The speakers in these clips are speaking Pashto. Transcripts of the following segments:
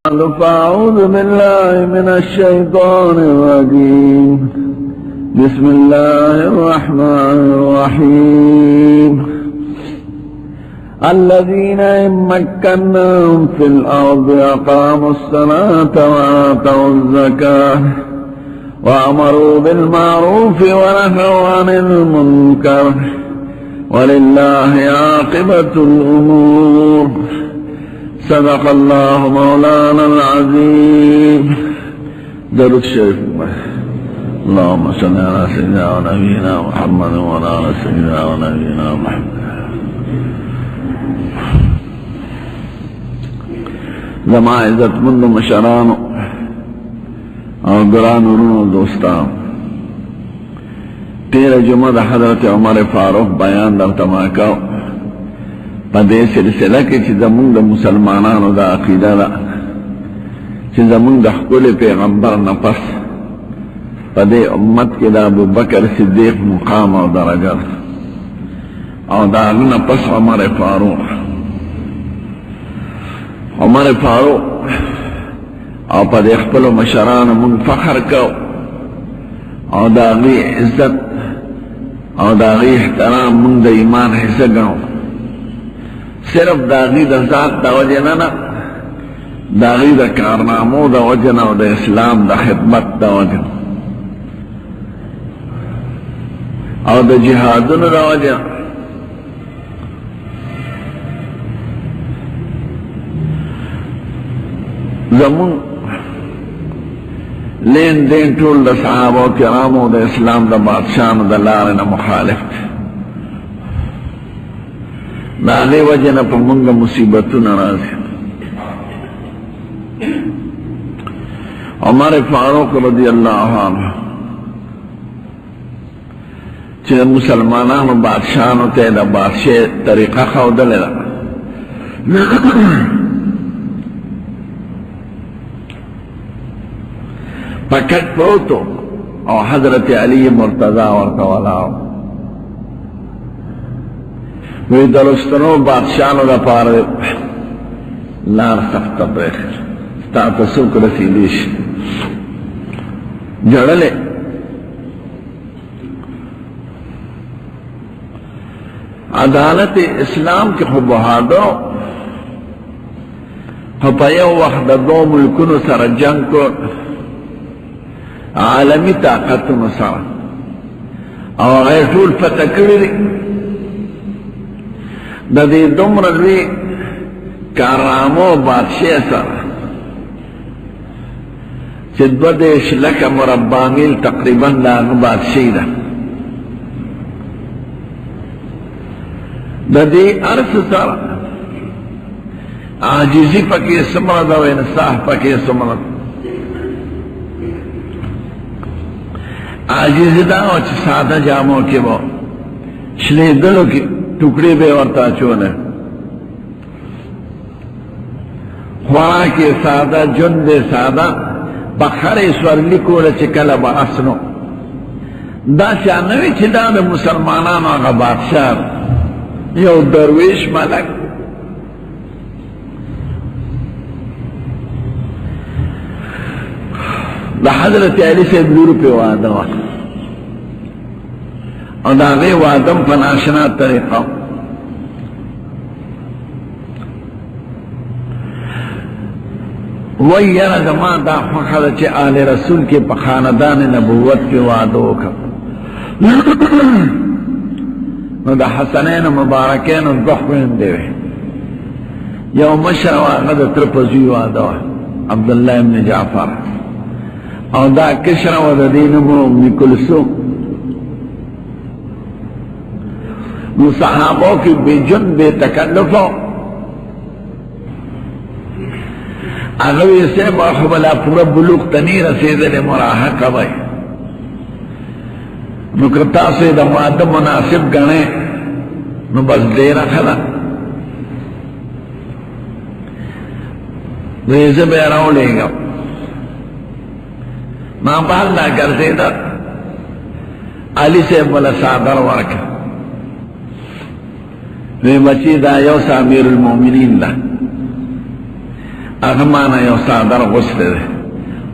فأعوذ بالله من الشيطان الرجيم. بسم الله الرحمن الرحيم. الذين إن مكناهم في الأرض أقاموا الصلاة وآتوا الزكاة وأمروا بالمعروف ونهوا عن المنكر ولله عاقبة الأمور. صدق الله مولانا العظيم. درود شريف. اللهم صل على سيدنا ونبينا محمد وعلى آل سيدنا ونبينا محمد. زما عزت مند مشرانو اور گران ورونو دوستان، 13 جمعہ حضرت عمر فاروق بیان در تماکاو پدې سلسله کې چې زمونږ د مسلمانانو د عقیده ده چې زمونږ د خپل پیغمبر نه پس پدې امت کې د ابوبکر صدیق مقام او درجه او د هغه نه پس عمر فاروق او پدې خپل مشرانو مونږ فخر کو او د هغې عزت او د هغې احترام مونږ د ایمان حصه ګڼو. صرف داغی دا ذات دا وجہ نہ داغی دا کارنامو دا وجہ نہ دا اسلام دا خدمت دا وجہ او دا جہادن دا وجہ زمون لین دین ټول دا صحابہ کرامو دا اسلام دا بادشاہ دا لارنا مخالف داغی وجہ نا پا منگا مصیبتو نرازی. عمر فاروق رضی اللہ عنہ چه مسلمانانو بادشاہانو تے دا بادشاہ طریقہ خودلے دا پکٹ پروتو او حضرت علی مرتضی ورطولاو وی درستنو بادشاہنو دا پار لار سخت بریخر ستا تسوک رسیدیش جڑلے عدالت اسلام کے خو بہادرو خپایو وقت دو ملکنو سر جنگ کو عالمی طاقتنو سر او غیر طول فتح کری دا دی دمر لوی کارامو بادشاہ سر چه 2 لک مربع میل تقریبا لاغ بادشاہی دا دا دی عرص سر عاجزی پکی سمرد و انصاح پکی سمرد. عاجزی دا و چه سادہ جامو کی وہ شلی دلو کی ٹکڑے بے ورطا چونے خواکی سادہ جند سادہ بخر سورلی کولا چکل با اسنو دا چانوی چی دا مسلمانان آغا بادشاہ یو درویش ملک دا حضرت علی سے بلور پہ وعدہ وقت اور دا غی وادم پناشنا طریقہ وی یرا زمان دا فخر چے آل رسول کے پخاندان نبوت کے وعدوں کا دا حسنین مبارکین الضحوین دیوے یو مشر واغد ترپزوی وعدوں عبداللہ ابن جعفر اور دا کشر وددین ابن کلثوم وہ صحابوں کی بے جن بے تکلفوں اغوی سے باخبلا پورا بلوغ تنی رسیدل مراحقہ بھائی نکتا سے دا مادہ مناسب گنے نو بس دے رکھا دا ویسے بے راؤ لے گا ماں بال نہ کرتے دا علی سے بلا صادر ورکا وی بچی دا یوس امیر المومنین دا هغه مانه یو څادر غوستی دی،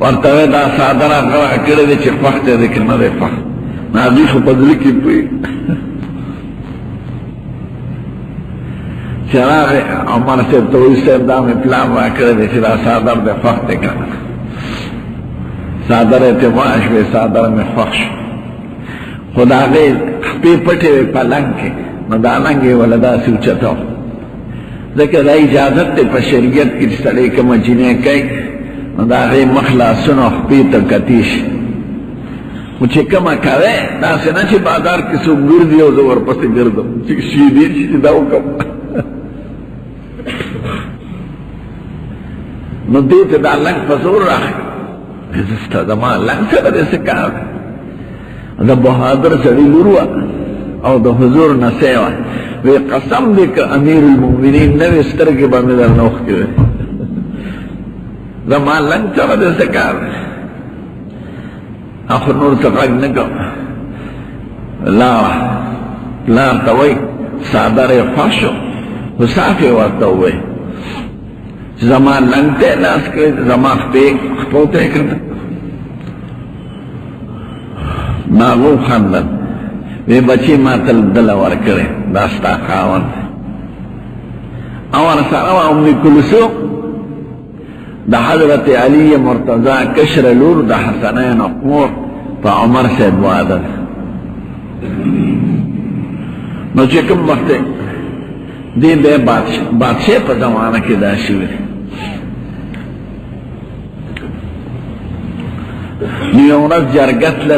ورته وایي دا څادر هغه کړی دی چې خوښ دی که نه دی خوښ. نو هغوی خو په زړه کې پوهېږي. چې راغی عمر صاحب ته وایي صاحب دا مې پلان راکړی دی چې دا څادر دی خوښ دی که نه. څادر یې ترې واچوې، څادر مې خوښ شو، خو د هغې خپې پټې وې په لنګ کې، نو دا لنګ یې وله داسې اوچته و. ځکه دا اجازت دی په شریعت کې چې سړی کومه جینۍ کوي نو د هغې مخ لاسونه خپې ته کتې شي. خو چې کومه کوې داسې نه چې بازار کې څوک ګرځي او زه ورپسې ګرځم چې شیدې شي چې دا وکړم. نو دې ته دا لنګ په زور راغی. زه ستا زما لنګ سره دې څه کار دی؟ د بهادر سړي لور وه او د حضور نسۍ وه. وی قسم دی که امیر المؤمنین نه وي سترګې به مې درنه اوښتې وې. زما لنګ سره دې څه کار دی؟ اخو نور څه غږ نه کوم. لاړه پلار ته وایي څادر یې خوښ شو، خو صاف یې ورته ووایي چې زما لنګ ته یې لاس کړی، زما خپو ته یې کړه. ناغو خندل، وی بچی ما تل دله ورکړې دا ستا خاوند دی. او ورسره وه ام کلثوم د حضرت علی مرتضی کشره لور د حسنین مور په عمر صاحب واده ده. نو چې کوم وخت دې د بادشاه په زمانه کې دا شوي دي. نو یو ورځ جرګه تله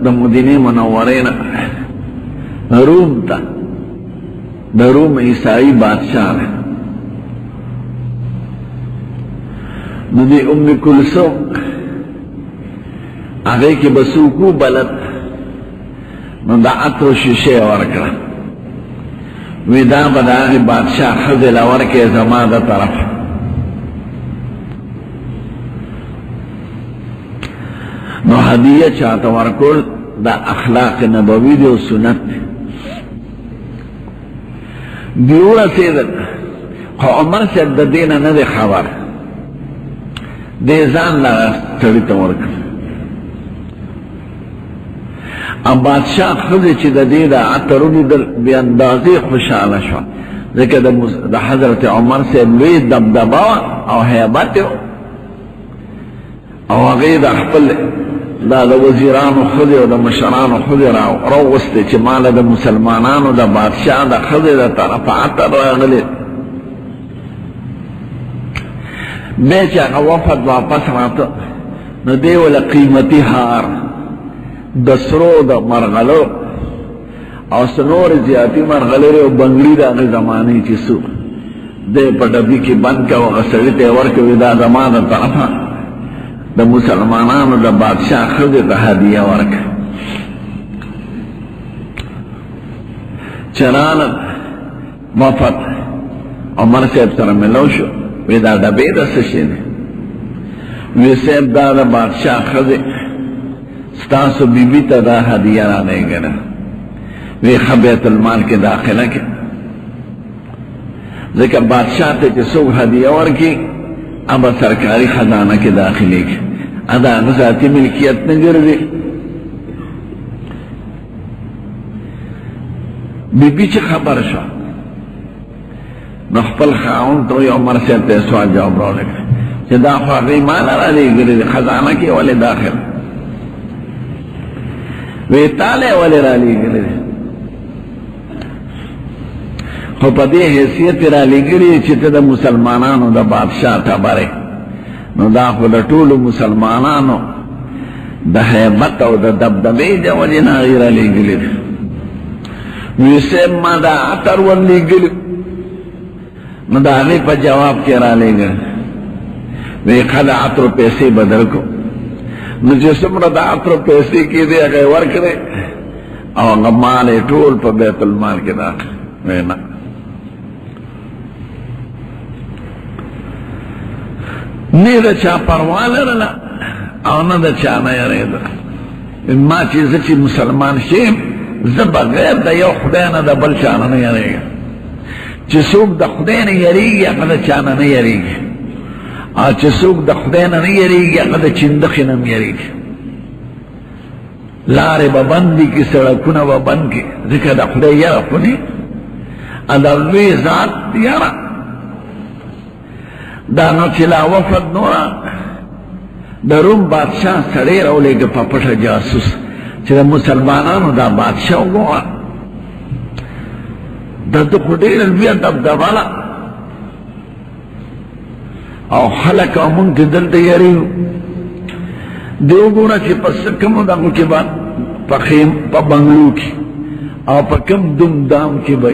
د مدینې منورې نه روم ته، د روم عیسائی بادشاه دی. نو دی ام کلثوم هغې کې به څوک بلد، نو د عطر شیشې یې ورکړه. وی دا به د هغې بادشاه ښځې له ورکړې زما د طرف. نو هدیه چاته ورکول دا اخلاق نبوي دی او سنت دی. دی ورسېدل، خو عمر صاحب د دې نه نه دی خبر، دې ځان له سړي ته ورکړ. او بادشاه ښځې چې د دې د عطر ولیدل بې اندازې خوشحاله شوه، ځکه د حضرت عمر صاحب لوی دبدبه وه او هیبت یې او هغې د خپل دا د وزیرانو ښځې او د مشرانو ښځې راوغوستې چې ماله د مسلمانانو د بادشاه د ښځې د طرفه عطر راغلی. بیا چې هغه وفد واپس راته نو دی وله قیمتي هار د سرو د مرغلو او څه نورې زیاتي مرغلرې او بنګړي د هغې زمانې چې څو دی په ډبي کې بند کړه او هغه سړي ته یې ورکوي دا زما د طرفه د مسلمانانو د بادشاه ښځې ته هدیه ورکړه. چې راغلل وفد عمر صاحب سره ملو شو، وی دا ډبې د څه شی دی؟ وی صاحب دا د بادشاه ښځې ستاسو بیبي ته دا هدیه رالېږله. وی ښه بیت المال کې داخله کړه، ځکه بادشاه ته چې څوک هدیه ورکړي ابا سرکاری خزانه کې داخلېږي، دا هغه ذاتي ملکیت نه ګرځي. بیبي چې خبر شوه نو خپل خاوند ته وایي عمر صاحب ته یې سوال جواب راولېږه چې دا خو هغې ماله رالېږلې دي، خزانه کې ولې داخل؟ وی تاله ولې رالېږلې دي؟ خو په دې حیثیت یې رالېږلي چې ته د مسلمانانو د بادشاه ټبر یې، نو دا خو د ټولو مسلمانانو د هیبت او د دبدبې د وجې نه هغې رالېږلي دي. وی صاحب ما دا عطر ورلېږلي، نو د هغې په جواب کې رالېږل. وی ښه د عطرو پیسې به درکړو. نو چې څومره د عطرو پیسې کېدې هغه یې ورکړې او هغه مال یې ټول په بیت المال کې داخل. وی نه، نه د چا پروا لرله او نه د چا نه یېرېده. ما چې زه چې مسلمان شیم زه بغیر د یو خدای نه د بل چا نه نه یېرېږم. چې څوک د خدای نه یېرېږي هغه د چا نه نه یېرېږي، چې څوک د خدای نه نه یریږي هغه د چندخې نه هم یریږي لارې به بندې کړي سړکونه به بند کړي ځکه د خدای یره خو نه د لوی ذات یره دا نو چې لا وفد نوره د روم بادشاه سړی راولېږه په پټه جاسوس چې د مسلمانانو دا بادشاه وګوره د ده خو ډېره لویه دبدبه ده او خلک او مونږ چې دلته یریږو دی وګوره چې په کومو دغو کې به په بنګلو کې او په کوم دمدام کې به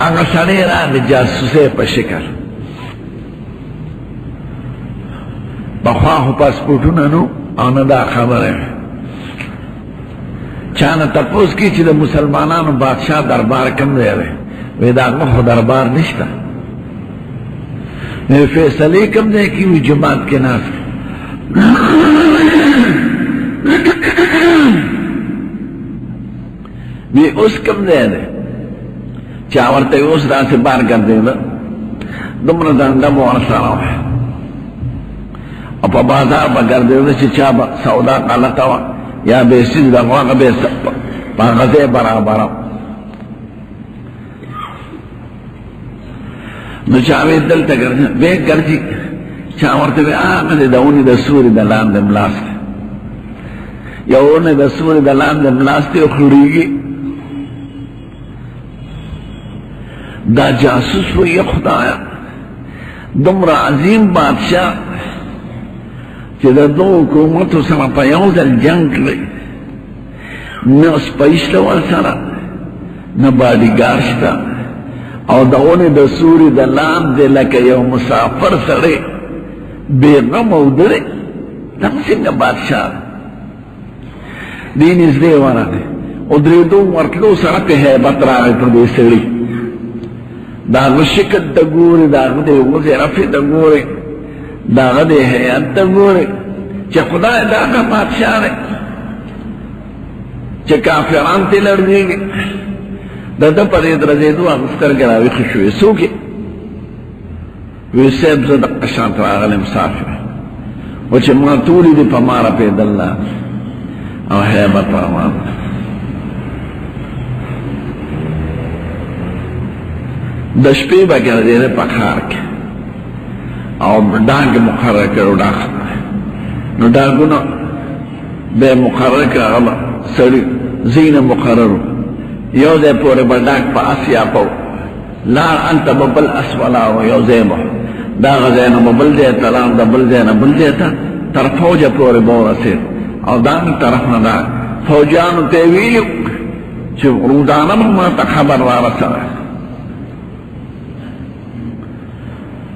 هغه سړی راغی جاسوسۍ په شکل پخوا خو پاسپورټونه نو او نه دا خبره چا نه تپوس کی چې د مسلمانانو بادشاه دربار کوم دی وی د هغه خو دربار نشته فیصلې کوم ځای کې وي جومات کې ناست وی اوس کوم ځای دی چا ورته اوس داسې بار ګرځېده دومره دنده به ورسره وه او په بازار به ګرځېده چې چا به سودا غلطه وه یا بې سیز دغه هغه به په هغه ځای برابره نو چا وی دلته ګرځي چا ورته وی هغه د ونې د سوري د لاندې ملاست یو ونې د سوري د لاندې ملاست یې خړېږي دا جاسوس وی خدایا دومره عظیم بادشاه چې د دو حکومتو سره په یو ځل جنګ کړی نه سپی شته ورسره نه باډیګار شته او د ونې د سوري د لاندې لکه یو مسافر سړی بېغم او درې دغه څنګه بادشاه دې نږدې ورغی او درېدو ورتلو سره په هیبت راغی پر دې سړي د هغه شکل ته ګورې د هغه د غوزې رفې ته ګورې د هغه د هیات ته ګورې چې خدای د هغه بادشاه دی چې کافران ترې لړزېږي د ده په دې درځېدو هغه سترګې راویښې شوې څوک یې وی صاحب زه دقه شانته راغلی مسافر و چې ما ټولې دې په ما رپېدل او هیبت روان د شپې به ګرځېده په ښار کې او ډانګ مقرر کړو ډاغ نو ډاګونه به یې مقرر کړه هغه سړي ځینه مقرر یو ځای پورې به ډاګ په اسیا په لار هلته به بل اس ولاړ یو ځای به د هغه ځای نه به بل ځای ته لاړ د بل ځای نه بل ځای ته تر فوجه پورې به ورسېد او دغه طرف نه دا فوجیانو ته یې ویلي چې روزانه به ما ته خبر وارسوه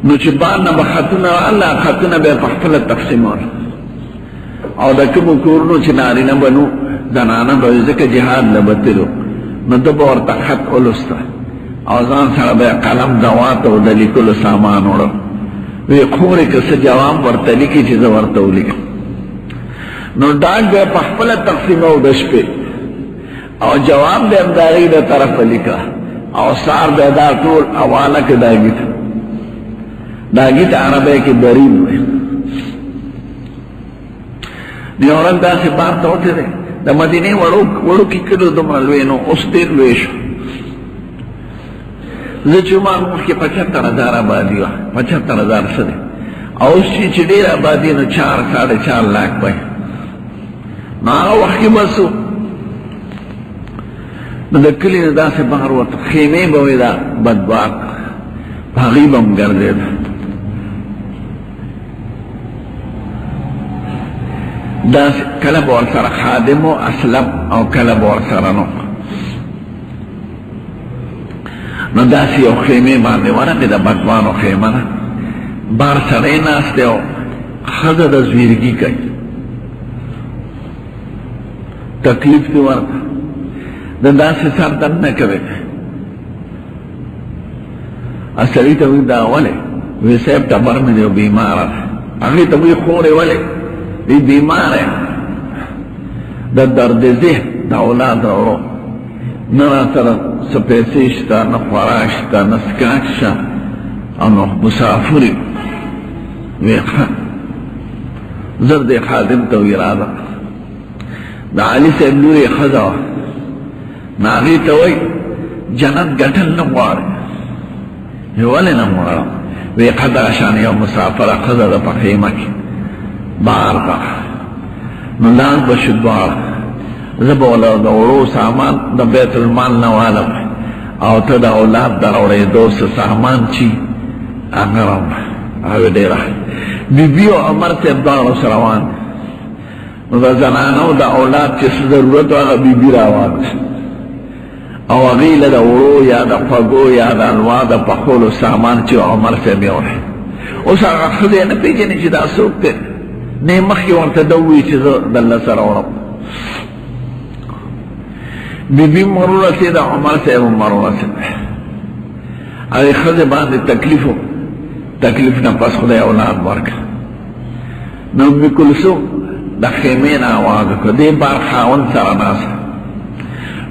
نو چې بار نه به خطونه الله خطونه به یې په خپله تقسیمول او د کومو کورونو چې نارینه به نو زنانه به وي ځکه جهاد له به تلو نو ده به ورته خط ولوسته او ځان سره به یې قلم دوات او د لیکلو سامان وړه وی خورې که څه جواب ورته لیکي چې زه ورته ولیکم نو ډاک به یې په خپله تقسیمو د شپې او جواب به یې هم د هغې د طرفه لیکه او سار به یې دا ټول حواله که داګي ته داګي ته عربی کې برید وی یو ورځ داسې بار ته وتلی د مدینې وړوکي کلو دومره لوی نو اوس ډېر لوی شو زه چې ومال مخکې ৭۵,۰۰۰ آبادي وه ৭۵,۰۰۰ څه دی او اوس چې ډېر آبادي نو 4 لاک به نو هغه وخت کې بس نو د کلي نه داسې بهر ورته خیمې به وې دا بدباک په هغې به هم ګرځېده داسې کله به ورسره خادم و اسلم او کله به ورسره نو نو داسې یو خیمې باندې ورغې د بدوانو خیمه ده بار سړی ناست دی او ښځه د زویرګي کوي تکلیف دې ورته د داسې سر درد نه کوي سړي ته وایي دا ولې وی صاحب ټبر مې دی او بیماره ده هغې ته وایي خورې ولې وی بیماره د درد ذهن د اولاد راوړو نه را سره څه پیسې شته نه خوراک شته نه څښاک شته او نو مسافری ویخا زرد خادم تو اراده دا علی صاحب لوری خزا ناغی توی جنت گٹل نمواری یوالی نموارا وی قدر شان یو مسافر خزا دا پا خیمه کی بار کا نلاغ بشدوار زبولا دا ورو سامان دا بیت المال نوالم او تا دا اولاد در اوڑی دوست سامان چی اگرم اوی دیرا بی بیو عمر تیب دارو سروان دا زنانو دا اولاد چی ضرورت آگا بی بی راوان او غیل دا ورو یا دا پاگو یا دا انواع دا پخول سامان چی عمر تیب یوڑی اس آگا خزی نپیجنی چی دا سوک تے نیمخی ورطا دوی چی دل سرورم بی بی مرورتی دا عمر تیب مرورتی اوی خزی باندی تکلیف نا پس خدای اولاد ورکا نو امی کلسو دا خیمین آواز کو دی بار خاون سرناسا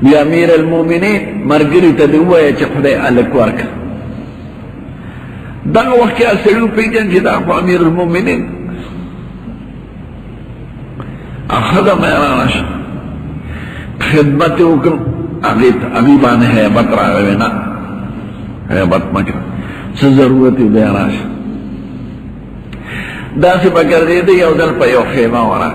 بی امیر المومنین مرگری تا دوئی چه خدای علک ورکا دا وقتی اصلو پیجن چه دا امیر المومنین اخدا میرانش خدمت وکر اغیبان حیبت راگوینا حیبت مکر سو ضرورتی بیراش دا سی بگر دیده یو دل پا یو خیمه ورا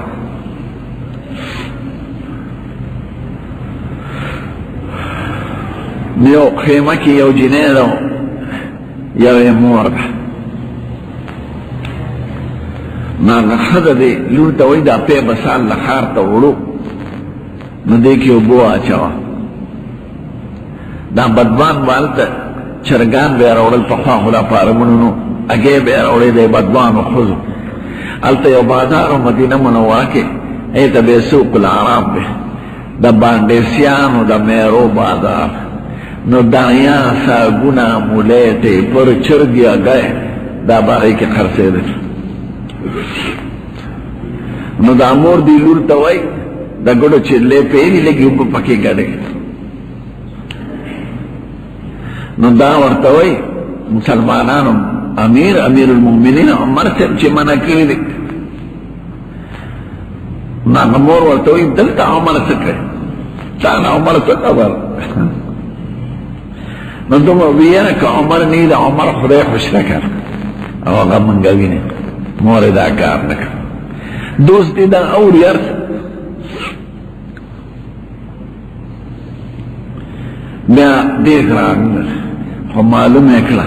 یو خیمه کی یو جنه دو یو مور دا ناغ خد دی لور تاوی دا پی بسال لخار تا ورو نو دیکیو بو آچاوا دا بدبان والتا چرگان بیر اوڑل پخوا خدا پارمونو اگے بیر اوڑی دے بدبانو خوزو علتا یو بازارو مدینہ منورہ کے ایتا بے سوق العرام بے دا باندیسیانو دا میرو بازار نو دایا ساگونا مولیتے پر چرگیا گئے دا باغی کے خرسے دے نو دا مور دی لور توائی دا گوڑو چلے پیری لگی اوپا پکی گڑے نو دا ورتوی مسلمانانو امیر المومنین عمر سب چه منع کری دی ناغمور ورتوی دلتا عمر سکر تانا عمر سکر نو دو مویانا که عمر نید عمر خدای خوش نکر او اغا منگوی نید مور دا کار نکر دوستی دا اولی ارس بیا دیکھ رہا خو معلوم اکلا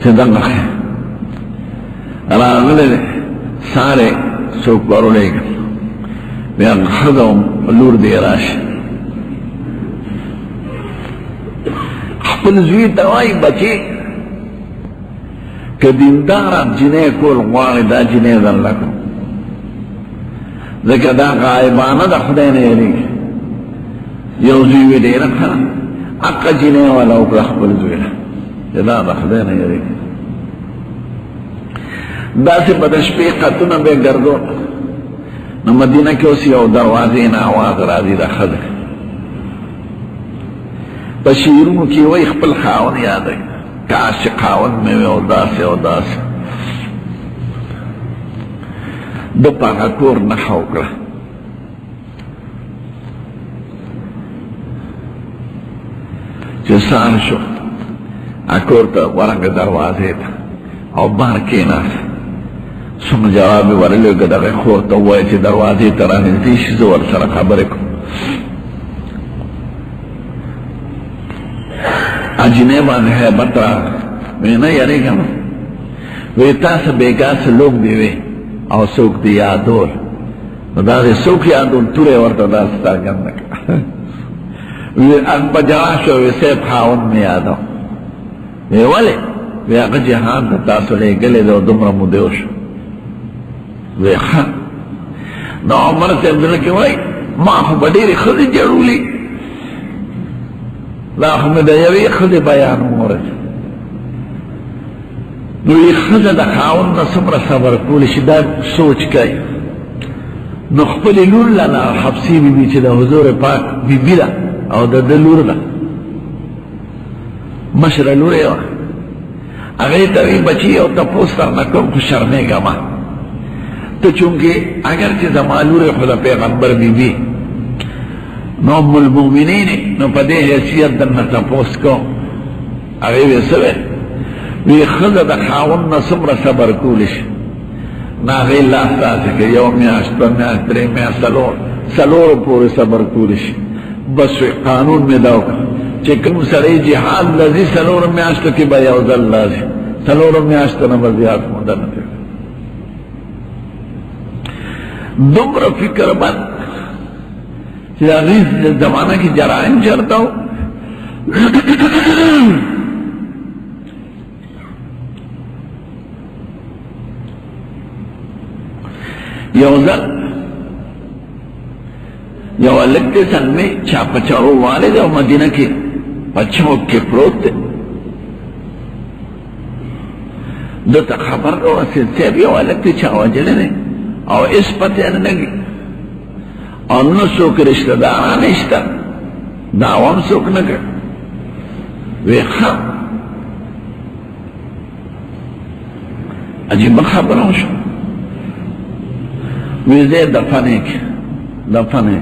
چه دنگا خیر راغل سارے سوک بارو لے گا بیا خداو لور دی راش خپل زوی توائی بچی که دیندارم جنه کول غواړي دا جنه در لکو ځکه دا غایبانه د خدای نه یریږي یو زوی وی ډېره ښه حق جنه والا وکړه خپل زوی له دا د خدای نه یریږي داسې په د شپې قطونه به ګرځو نو مدینه کې اوس یو دروازې نه اواز راځي د ښځه په شعرونو کې وایي خپل خاوند یادوي کاش چې خاوند مې وي او داسې او داسې د په هغه کور نښه وکړه چې سهار شو کور ته ورغه دروازې ته او بار کېناست څومره جواب یې ورلېږه دغه خور ته ووایه چې دروازې ته رانږدې شي زه ورسره خبرې کوم اجنه باندې هیبت را وی نه یریږم وی تاسو بیګا څه لوګ دی وی او څوک دی یادول نو دا دې څوک یادول تورې ورته دا سترګم نه وی ان بجا شو وی سیب خاوند مې یادو وی ولې وی هغه جهان ته تاسو لېږلی دی او دومره موده وشو وی ښه نو عمر صاحب دله کې وایي ما خو به ډېرې ښځې جړولي لا خو مې د یوې ښځې بیان ومورد نو یې ښځه د خاوند نه څومره صبر کولی شي دا سوچ کوي نو خپلې لور له حبسي بیبي چې د حضور پاک بیبي ده او د ده لور ده مشر لوری و اگه توی بچی او تا پوستر نکم خو شرمے گا ما تو چونکہ اگر چی زمان لوری خدا پیغمبر بی بی نو ام المومنین نو پا دے حیثیت دن نتا پوست کو اگه وی سوے وی خود دا خاون نسمر صبر کولش نا غی اللہ ساسے کہ یو میاش دو میاش درے میاش سلور پورے صبر کولش بس قانون میں داو کا چکم سڑی جہاد لذی سلور میاشتو کی با یوزل لازی سلور میاشتو نبزیاد مدن تک دمر فکر بند چیزا غیز زمانہ کی جرائم چرتا ہو یوزل یو الگتے سن میں چاپچاو والد او مدینہ کی پچھو کے پروت دو تا خبر رو سیب یو الگتے چاو جلے نے او اس پتے انگی او نو سوک رشتہ داران اشتا دعوام سوک نگر وی خب عجیب خبروں شو وی زی دفنے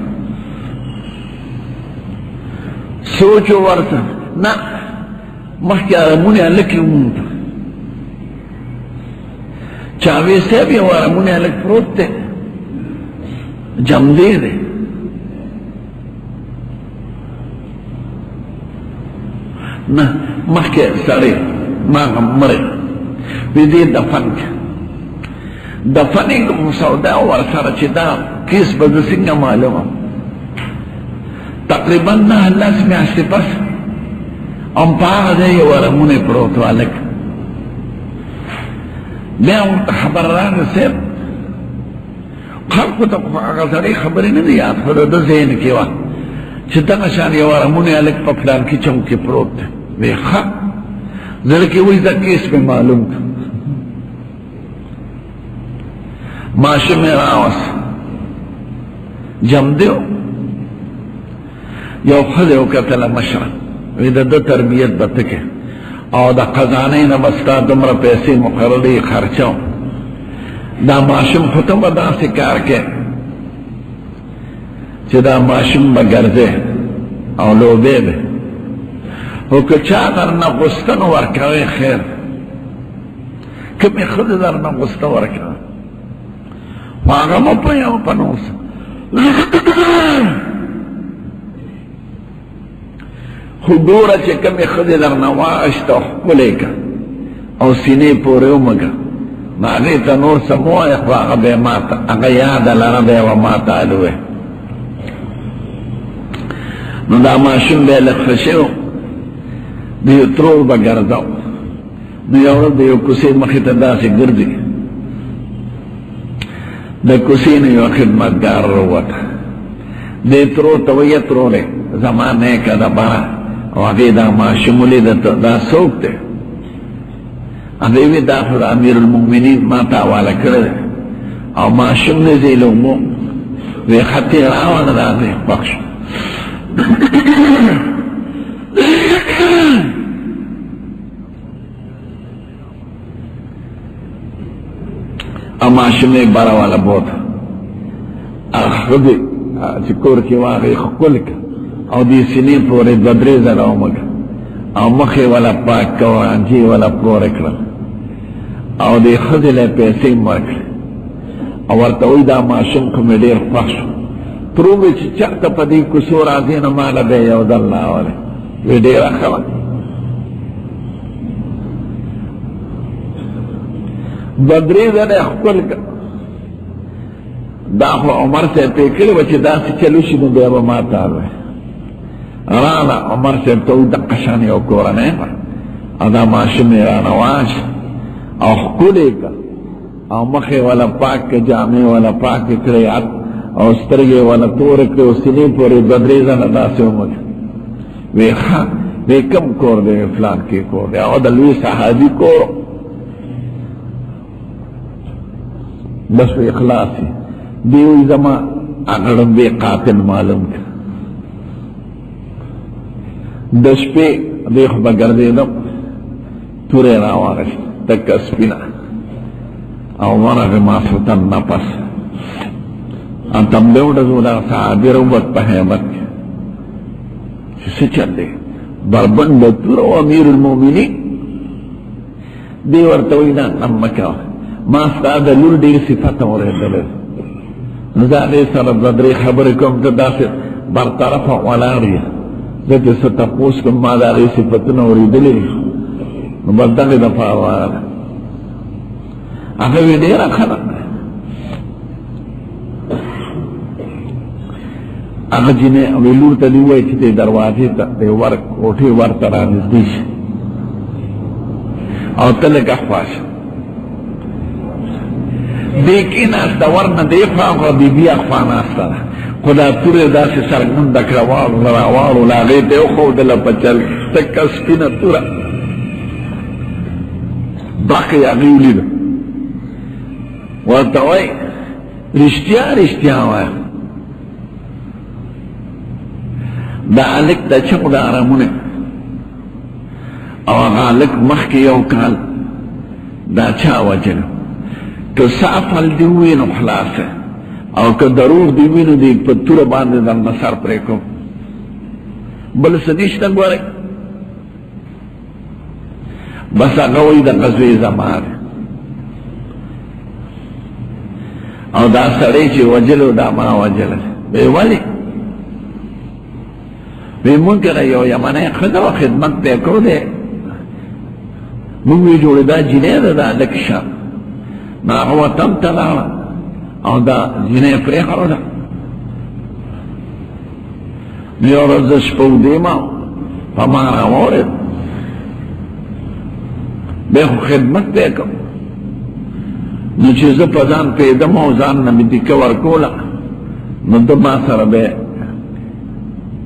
سوچو ورطا نا مخی آرمونی علکی مونتا چاوی سیبی آرمونی علک پروت تے جم دے دے نا مخی سڑے ماغم مرے وی دی دفن کے دفنی کو مسودہ ورسارا چی دا کیس بزسنگا معلوم تقریباً نہ اللہ سے میاشتے پس ام پاہ دے یہ ورمونے پروتو علک میں ان خبران سیب خلقو تقف اغزاری خبری ندی یاد خود دو زین کیوا چھتا نشان یہ ورمونے علک پپلان کی چونکی پروت دے وی خب ذلکی وی دا کیس میں معلوم تھا ماشو میں راوس جم دیو یو خلیو کتل مشرا ویدہ دو تربیت بتکے او دا قضانے نبستا دمرا پیسی مقرری خرچاو دا ماشم ختم دا سکار کے چی دا ماشم بگرزے او لوبے بے او کچا در نغستن ورکاوے خیر کمی خود در نغستن ورکاوے واغا مپیاو پنوسا خودورا چه کمی خود در نواشتا خکولے کا او سینے پورے امگا ناغیتا نور سموائے خواغا بے ماتا اگا یاد لنا بے و ماتا علوے نو دا ماشون بے لخشیو دیو ترول با گرداو نو یورد دیو کسی مخیطا دا سی گردی دا کسی نیو خدمتگار روتا دی ترو تویت رو لے زمانے کا دا بارا واقعی دا معشمولی دا سوک دے ادیوی دا خود امیر المؤمنین ما تاوالا کرده او معشم نزیلو مو وی خطی راوانا دا دی بخش او معشم ایک بارا والا بوتا خودی چکور کی واقعی خکل کا او دی سنی پوری بدری زراو مگا او مخی والا پاک کا وانجی والا پور اکرم او دی خودی لے پیسی مرکل او ورطوی دا معشم کمی دیر پخشو تروبی چی چاکتا پا دی کسور آزین مالا بے یود اللہ والے وی دیر اخلا بدری زراو خکل کا دا خو عمر سے پیکلی وچی دا سی چلوشی دو بیابا ماتا آلوے رانا عمر سے تو دقشانی او کورنے پر ادا معشمی رانا واش او خکولی کا او مخی والا پاک کے جامعی والا پاک کے کریات او سترگی والا تورکے او سنی پوری بدریزن ادا سے امک وی خان وی کم کور دے فلان کی کور دے او دلوی صحابی کور بس وی اخلاصی دیوی زمان اگرم بے قاتل معلوم کا دشپے دیخ بگردیدم توری راواغشت تک سپینا او ورغ ماسوتن نپس انتم لیوڑزو دا صحابی روبت پا حیمت چسی چل دی بربند تور و امیر المومنین دی ورطوی دا نمکاو ما استاد لول دیر صفت موری دلر نزالی سر بدری خبر کم تا دا سر برطرف ولاغی زتی ستپوس کم ما دا غی صفتن وری دلی نبردقی دفاع وارد اگوی دیر اخلق اگه جنه اوی لور تا دیوائی چی تی دروازی تا دی ورک اوٹی ورطا رانیز دیش او تلک اخواش دیکین استا ورن دیفا و بی بی اخوان استا خدا تور دا سی سرگن دکروالو لراوالو لاغیت او خود لپچل تکا سپین تورا باقی اغیولی دا ورطاوی رشتیا وایا دا علک دا چک دا آرامونه او غالک مخی یو کال دا چا وجنو که سافل دیوینو خلاصه او که ضرور دیوینو دی پتور بانده در نصر پریکو بل سنیشتا گواره بس اگوی دا غزوی زمان او دا سڑی چی وجلو دا ما وجلو بے ولی بے منکر یو یمنی خدا و خدمت پہ کرو دے منگوی جوڑی دا جنی دا لکشا نا هو تم تلالا او دا جنی پریخرو دا نیو رزش پو دیما پمارا مورد بے خو خدمت پہ کرو نو چیز پزان پیدم او زان نمی دیکور کولا نو دما سر بے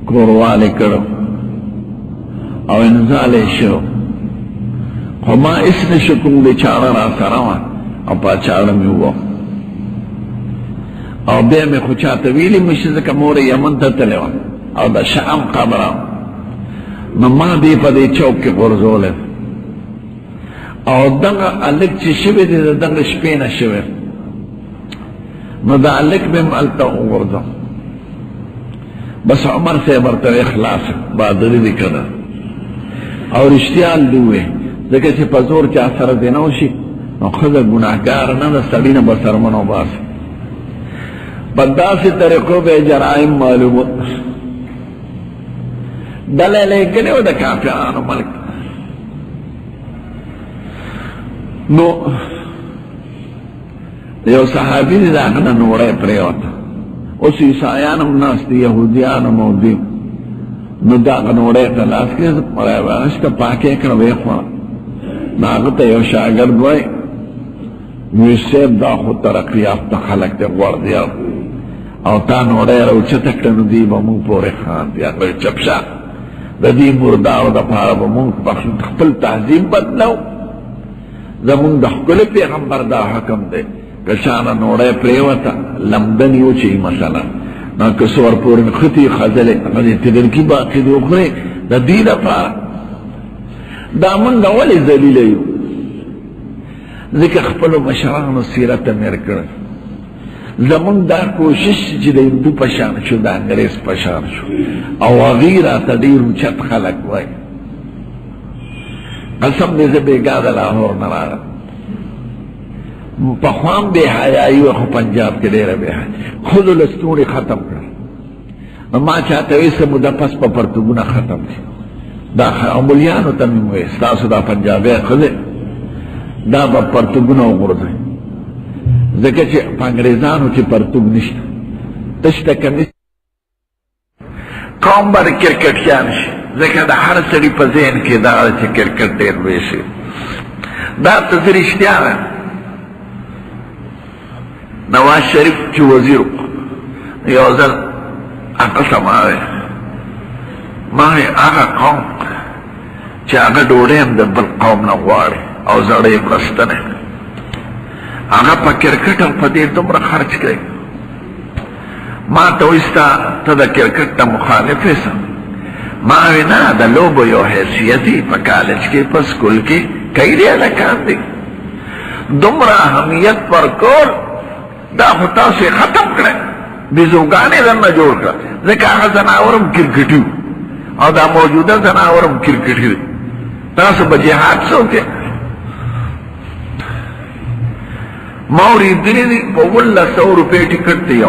کوروالی کرو او انزالی شو خو ما اسن شکم دی چارا را سراوان او پا چارا میوو او بے میں خوچا طویلی مشزک مور یمن تا تلیوان او دا شام قبرام نو ما دی پا دی چوک کی غرزولی او دنگا علک چی شوی دی دا دنگا شپین شوی نو دا علک بیم علتا غرزو بس عمر سے برتو اخلاص بادری دی کنا او رشتیال دوئے دکا چی پزور چی اثر دینوشی نو خود گناہگار نا سڑین بسرمنو باس بداسی طریقوں بے جرائم معلومت دلے لے گلے و دا کافرانو ملک نو یو صحابی دی داغنا نوڑے پریوتا اس عیسائیانم ناس دی یہودیانم او دی نو داغ نوڑے تلاس کے اشکا پاکے کروے خواہ ناغتا یو شاگرد وائی ویسیب دا خود ترقی آفتا خلق تے غور دیا او تا نوڑے رو چتکتا نو دی با مونگ پورے خان دیا کوئی چپشا دا دی مرداو دا پارا با مونگ خپل تحظیم بدلو زمونگ دا خپل پیغمبر دا حکم دے کشانا نوڑے پریوتا لمدنیو چی مثلا نا کسور پورن خطی خزلے غدی تدر کی باقی دی اخرے دا دین پارا دا منگا ولی زلیلیو ذکر خپلو مشرانو سیرت مرکر زمون دا کوشش چی دا اندو پشان شو دا انگریز پشان شو او غیرہ تا دیرو چت خلق وائی قسم دیزے بیگاد لاہور نراغا پخوام بے حیائی و خو پنجاب کے دیر بے حیائی خود لستوری ختم کر ما چاہتوی سے مدپس پا پرتگونا ختم کی دا عمولیانو تمیم ہوئے ستاسو دا پنجابی خودے دا با پرتگونا اغرده ذکر چی پانگریزانو چی پرتگ نشتا تشتا کنیس قوم با دا کرکٹیانش ذکر دا ہر سڑی پا ذہن کی دا چی کرکٹ دیر ویسی دا تذرشتیانا نواز شریف چی وزیرو یوزن اقسم آوے ماہی آغا قوم چی آغا دوڑیم دا بل قوم نغواری او زڑی برستنے آغا پا کرکٹ او پا دیر دمرا خرچ کرے ما توستا تا دا کرکٹ تا مخالفی سا माविना द लोबो यो हैसियती पर कॉलेज के पर स्कूल के कई रिया काम दी दुमरा हमियत पर कोल दा होता से खत्म करे बिजुगाने रन न जोड़ कर देखा जनावरम क्रिकेटी और दा मौजूदा जनावरम क्रिकेटी तास बजे हाथ सो के मौरी दिनी बोवल्ला 100 रुपए टिकट दियो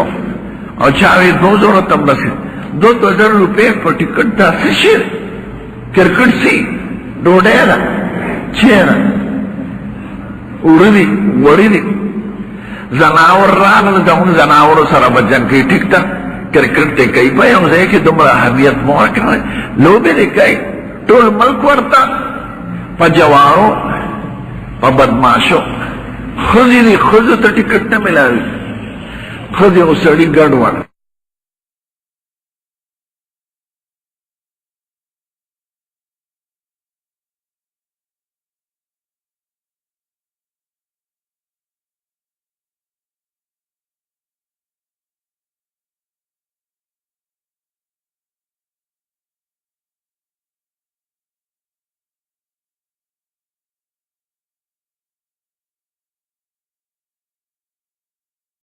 और चाहे 200 तब नसी 2000 रुपए पर टिकट था शिशिर क्रिकेट सी डोडेरा चेरा उड़नी वड़नी जनावर रान जाऊन जनावरों सारा बच्चन की टिकटा क्रिकेट ते कई भाई हमसे कि तुम्हारा हरियत मोर कर लोबे ने कई टोल मल्क वर्ता पजवारों और बदमाशों खुद ही नहीं खुद तो टिकट न मिला खुद ही उस सड़ी गड़बड़